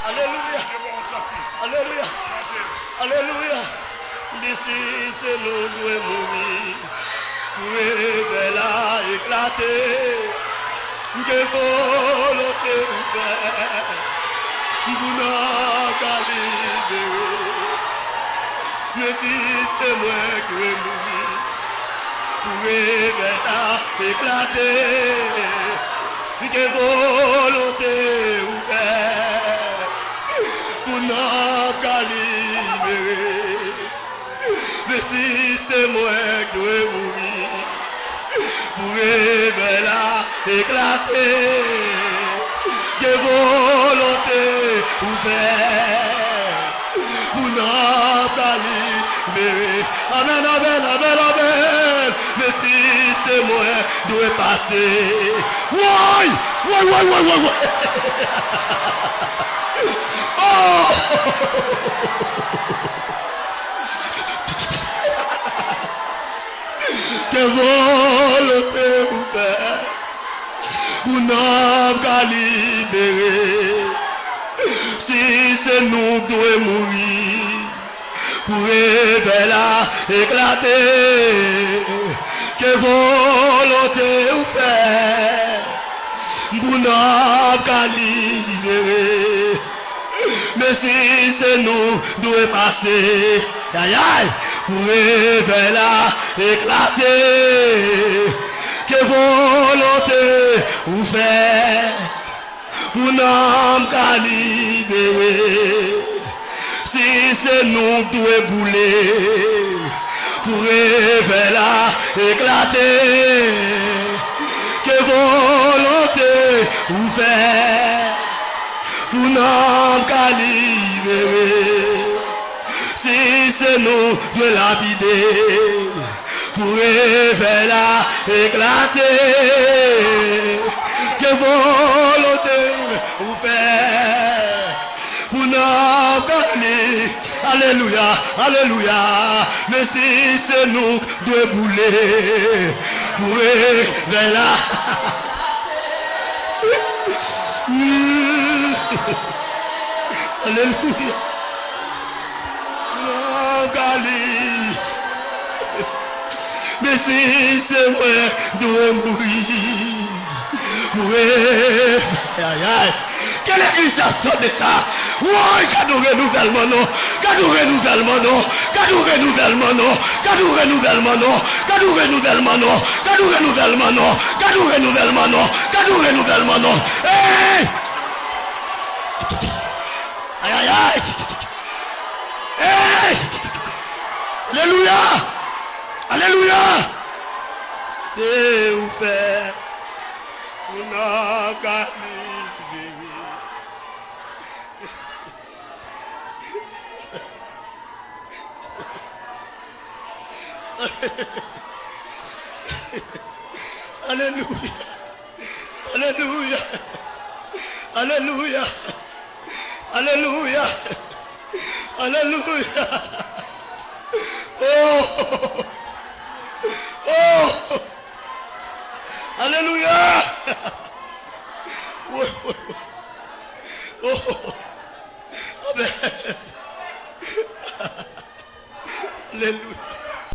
Alléluia. Alléluia. Alléluia. D'ici c'est l'eau nous est mourir. Pour la éclater. Que volonté ouverte. Pour n'a qu'à libérer. Mais si c'est moi qui vais mourir. Pour la éclater. Que volonté ouverte. Pour n'a qu'à libérer. Mais si c'est moi qui vais mourir, pour la éclater, que volonté ouverte, pour n'a qu'à libérer. Amen, amen, amen, amen. Mais si c'est moi qui dois passer, ouais, ouais, ouais, ouais, ouais, ouais. Oh! Que volonté ouverte pour nous qu'à libérer. Si c'est nous qui devons mourir, pour la éclater. Que volonté ouverte pour nous qu'à libérer. Mais si c'est nous qui devons passer, aïe aïe, pour la éclater, que volonté ouverte pour nous qu'à libérer. Si c'est nous qui devons bouler, pour la éclater, que volonté ouverte pour nous qu'à libérer. Si c'est nous de lapider, pour la éclater, que volonté ouverte pour nous qu'à libérer. Alléluia, alléluia. Mais si c'est nous de bouler, pour la alléluia. Mais si c'est moi dois mourir, mourir. Aïe aïe. Quelle église attend de ça? Oui, cadeau renouvellement non, cadeau renouvellement non, cadeau renouvellement non, cadeau renouvellement non, cadeau renouvellement non, cadeau renouvellement non, cadeau renouvellement non, cadeau renouvellement non. Hey! Aïe aïe aïe. Hey! Alléluia! Alléluia! Et vous faites, vous n'avez qu'à libérer. Alléluia! Alléluia! Alléluia! Alléluia! Alléluia! Oh! Oh! Alléluia! Oh!